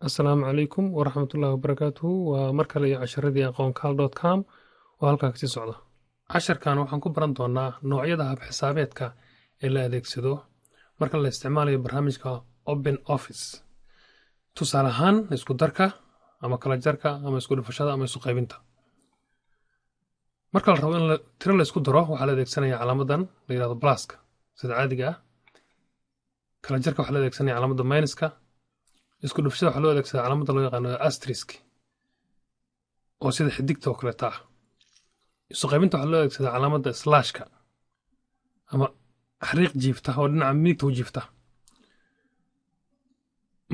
asalaamu calaykum waraxmatullaahi wabarakaatuhu waa mar kale iyo casharadii aqoonkaal.com oo halkaa kasii socda casharkan waxaan ku baran doonaa noocyada habxisaabeedka ee la adeegsado marka la isticmaalayo barnaamijka open office tusaale ahaan isku darka ama kala jarka ama isku dhufashada ama isu qaybinta marka la rabo in tiro la isku daro waxaa la adeegsanaya calaamadan la yidhahdo pluska sida caadiga ah kala jarka waxaa la adeegsanaya calaamadda minuska isku dhufashada waxaa loo adeegsadaa calaamadda loo yaqaano asterisk oo sida xidigta oo kaleeta ah isu qaybinta waxaa loo adeegsadaa calaamadda slashka ama xariiq jiifta oo dhinaca midigta u jiifta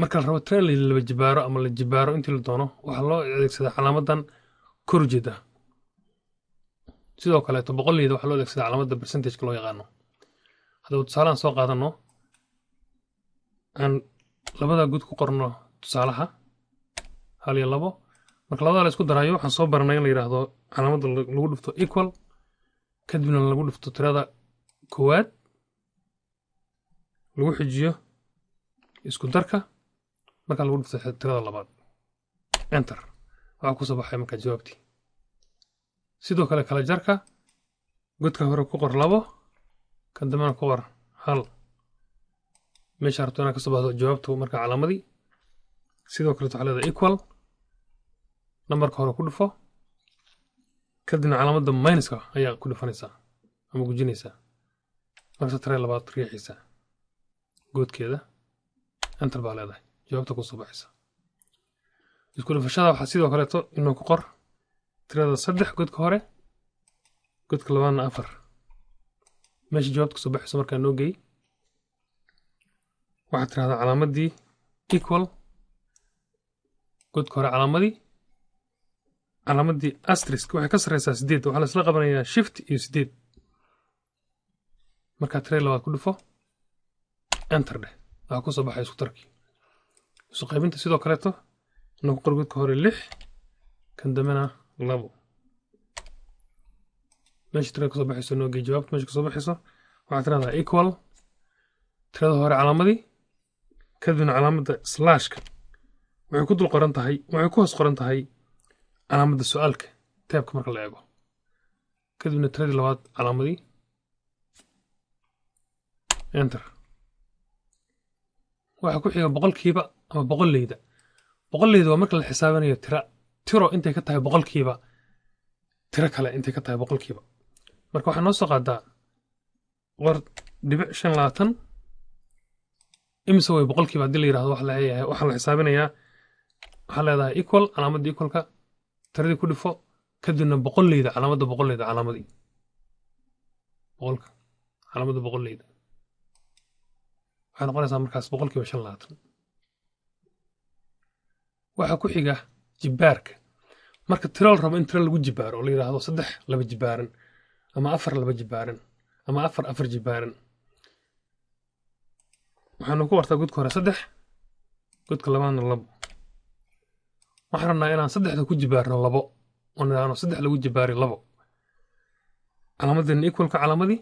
marka la rabo tiro in la jibaaro ama la jibaaro intii la doono waxaa loo adeegsadaa calaamadan kor ujeeda sidoo kaleeto boqoleyda waxaa loo adeegsadaa calaamadda percentageka loo yaqaano haddaba tusaalahan soo qaadano aan labada guud ku qorno tusaalaha 1 iyo 2 marka labada la isku darayo waxaan soo baranay in la yiraahdo calaamadda lagu dhufto equal kadibna lagu dhufto tirada koowaad lagu xijiyo isku darka marka lagu dhufto tirada labaad enter waxa ku soo baxay marka jawaabtii sidoo kale kala jarka godka hore ku qor 2 kan dambana ku qor 1 meesha rabtana ka soo baxdo jawaabtu marka calaamadii sidoo kale waxaa leedahay equal nambarka hore ku dhufo kadibna calaamadda minuska ayaa ku dhufanaysaa ama gujinaysaa marka tire labaad riixaysa goodkeeda enter baa leedahay jawaabta ku soo baxaysa isku dhufashada waxaa sidoo kaleeto inuu ku qor tirada 3 godka hore godka labaadna 4 meesha jawaabta ku soo baxayso markaa noo geey waxaad tirahdaa calaamadii equal godka hore calaamadii asterisk waxay ka sarreysaa 8 waxaa la isla qabanayaa shift iyo 8 markaa tire labaad ku dhufo enter dheh waxaa ku soo baxay isku darkii isu qaybinta sidoo kaleeto inuu ku qor godka hore 6 kan dambena 2 meesha tire kasoo baxayso noogey jawaabta meesha kasoo baxayso waxaad tirahdaa equal tirada hore calaamadii kadibna calaamadda slashka waxay ku dul qoran tahay waxay ku hoos qoran tahay calaamadda su'aalka taabka marka la eego kadibna tiradii labaad calaamadii enter waxa ku xiga boqolkiiba ama boqoleyda waa marka la xisaabinayo tiro intay ka tahay boqolkiiba tiro kale intay ka tahay boqolkiiba marka waxaa noo soo qaadaa qor dhibic 5 imise way boqolkiiba haddii la yidhahdo waxaa la xisaabinayaa waxaa leedahay equal calaamadda equalka tiradii ku dhifo kadibna boqoleyda calaamadii boqolka calaamadda boqoleyda waxay noqonaysaa markaas boqolkiiba 5 waxaa ku xiga jibaarka marka tiro la rabo in tiro lagu jibaaro oo la yidhaahdo 3 laba jibaaran ama 4 laba jibaaran ama 4 jibaaran waxaanu ku qortaa godka hore 3 godka labaadna 2 waxaan rabnaa inaan 3da ku jibaarno 2 oo nidhaahno 3 lagu jibaari 2 calaamaddan equalka calaamadii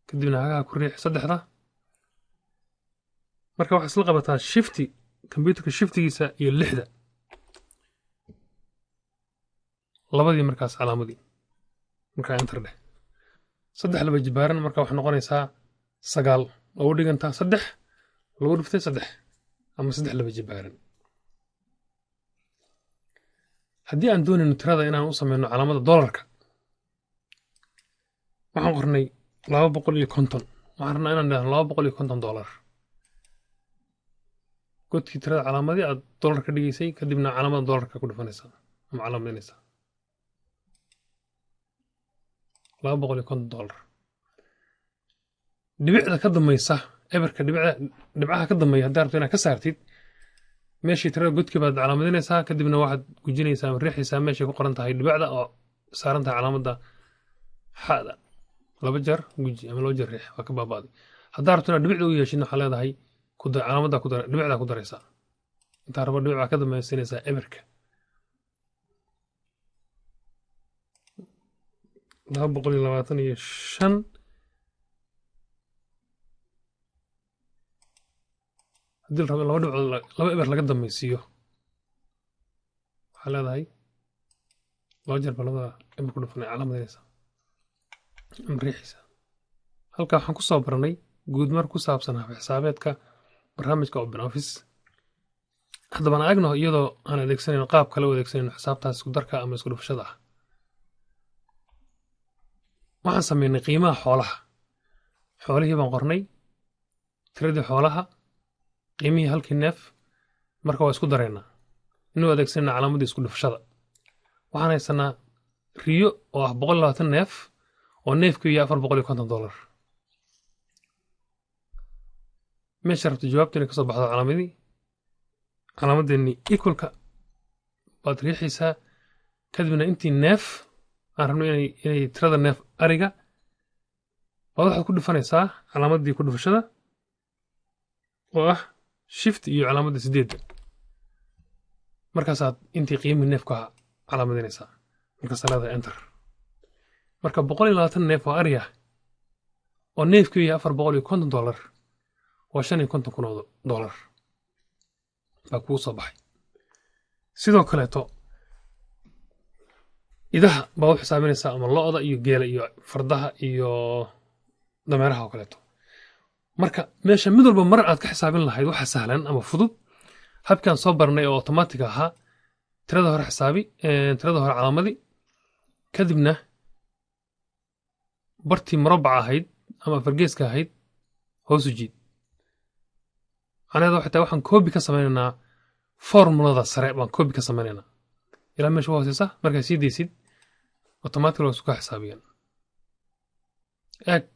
kadibna hagaha ku riix 3da marka waxaa isla qabataa shifti computerka shiftigiisa iyo 6da labadii markaas calaamadii markaa enter dheh 3 laba jibaaran marka waxay noqonaysaa 9 oo u dhigantaa 3 lagu dhuftay 3 ama 3 laba jibaaran haddii aan doonayno tirada inaan u samayno calaamadda dollarka waxaan qornay 250 waxaan rabnaa inaan dhahno $250 godkii tirada calaamadii aad dollar ka dhigaysay kadibna calaamadda dollarka ku dhufanaysaa ama calaamadinaysaa $250 dhibicda ka dambaysa eberka dhibcaha ka dambeeya haddii rabto inaad ka saartid meeshii tirada godkii baad calaamadinaysaa kadibna waxaad gujinaysaa ama riixaysaa meeshay ku qoran tahay dhibacda oo saaran tahay calaamadda xada 2 jeer guji ama 2 jeer riix waa ka baabaaday haddaa rabto inaad dhibicda u yeeshid waxaa leedahay calaamadda dhibicda ku daraysaa intaa rabo dhibic baa ka dambaysinaysaa eberka 225 haddii la rabo in laba dhibcood laba eber laga dambaysiiyo waxaa leedahay laba jeer baa labada eber ku dhufanay calaamadeynaysa ama riixaysa. halkaa waxaan ku soo baranay guudmar ku saabsan hab xisaabeedka barnaamijka OpenOffice. haddaba aan eegno iyadoo aan adeegsanayno qaab kale u adeegsanayno xisaabtaas isku darka ama isku dhufashada ah. waxaan sameynay qiimaha xoolaha. xoolihii baan qornay, tiradii xoolaha, qiimihii halkii neef, marka waa isku daraynaa inuu adeegsanayna calaamadii isku dhufashada. waxaan haysanaa riyo oo ah 120 neef oo neefku yahay $450. meesha rabta jawaabta inay ka soo baxdo calaamadeenni equalka baad riixaysaa, kadibna intii neef aan rabno inay tirada neef ariga baad waxaad ku dhufanaysaa calaamadii ku dhufashada oo ah shift iyo calaamadda 8. markaasaad intii qiimihii neefku ahaa calaamadaynaysaa, markaasaa leedahay enter. marka 120 neef oo ari ah oo neefku yahay $450 waa $55,000 baa kuu soo baxay. sidoo kaleeto idaha baa u xisaabinaysaa, ama lo'da iyo geela iyo fardaha iyo dameeraha oo kaleeto. marka meesha mid walba mar aad ka xisaabin lahayd waxa sahlan ama fudud habkaan soo barnay oo automatic ahaa. tirada hore xisaabi, tirada hore calaamadi, kadibna bartii murabbaca ahayd ama fargeeska ahayd hoos u jiid. macnaheedu xitaa waxaan koobi ka samaynaynaa formulada sare baan koobi ka samaynaynaa ilaa meesha u hooseysa. markaa sii daysid automatic waa isku xisaabiyaan.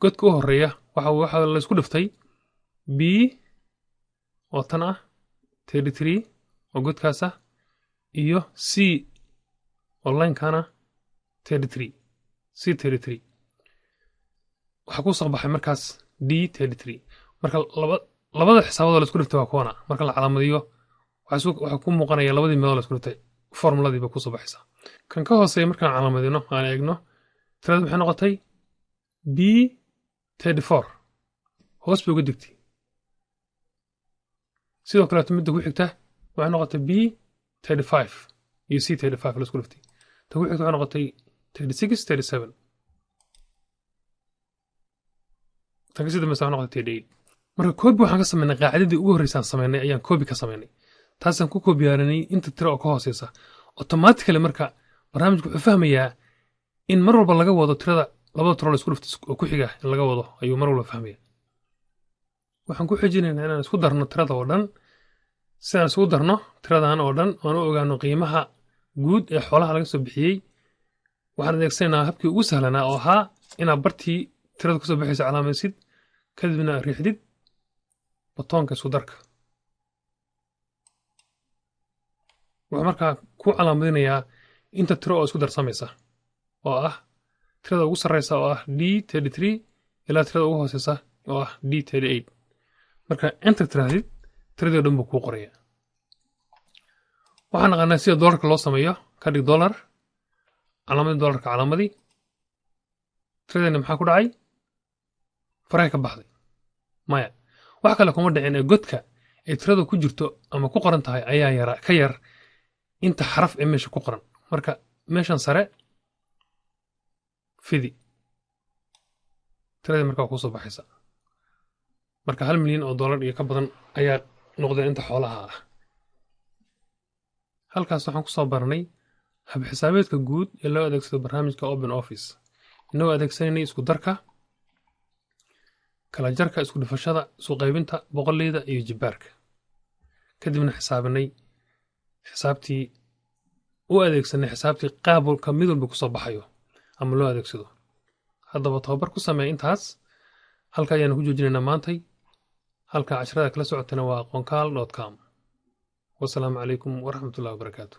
godka u horeeya waxa la isku dhiftay b oo tan ah 33 oo godkaas ah iyo c oo linekana 33 c33. waxaa ku soo baxay markaas d33. marka labada xisaabood la isku dhiftay waa kuwana. marka la calaamadiyo waxaa ku muuqanaya labadii meelood la isku dhiftay formuladii ba ku soo baxaysa. kan ka hooseeya markaan calaamadino aan eegno tirada waxay noqotay b34 hoos bay uga digtay. sidoo kaleeto midda ku xigta waxay noqotay b35 iyo c35 la isku dhiftay. ta ku xigta waxay noqotay 36 37. tan ka sii dambaysa waxay noqotay 38. marka koobi waxaan ka samaynay qaacidadii ugu horreysaan samaynay ayaan koobi ka samaynay. taasaan ku koobiyaaranay inta tiro oo ka hooseysa. automatically marka barnaamijku wuxuu fahmayaa in mar walba laga wado tirada labada tiro la isku dhiftay oo ku xiga in laga wado ayuu mar walba fahmaya. waxaan ku xijinaynaa inaan isku darno tirada oo dhan. si aan isugu darno tiradan oo dhan oon u ogaano qiimaha guud ee xoolaha laga soo bixiyey, waxaan adeegsanaynaa habkii ugu sahlanaa oo ahaa inaad bartii tirada kusoo bixaysa calaamaysid, kadibna riixdid batoonka isku darka. wuxuu markaa ku calaamadinayaa inta tiro oo isku darsamaysa oo ah tirada ugu sarreysa oo ah d33 ilaa tirada ugu hooseysa oo ah d38. marka enter tirahdid tiradii o dhan buu kuu qoraya. waxaan naqaanaa sida doolarka loo sameeyo. ka dhig dolar, calaamadii doolarka calaamadii. tiradeena maxaa ku dhacay? farahay ka baxday maya. wax kale kuma dhicin ee godka ay tirada ku jirto ama ku qoran tahay ayaa ka yar inta xaraf ee meesha ku qoran. marka meeshan sare fidi tiradii markaa kusoo baxaysa. marka $1 milyan iyo ka badan ayaa noqdeen inta xoolaha ah. halkaas waxaan ku soo baranay hab xisaabeedka guud ee loo adeegsado barnaamijka OpenOffice. inagoo adeegsanaynay isku darka, kala jarka, isku dhufashada, isku qaybinta, boqolleyda iyo jibbaarka. kadibna xisaabinay xisaabtii u adeegsanay xisaabtii qaabulka mid walba ku soo baxayo ama loo adeegsado. haddaba tababar ku sameeya intaas. halka ayaanu ku joojinaynaa maantay. halka casharada kala socotana waa aqoonkaal.com. wasalaamu calaykum waraxmatullahi wabarakaatu.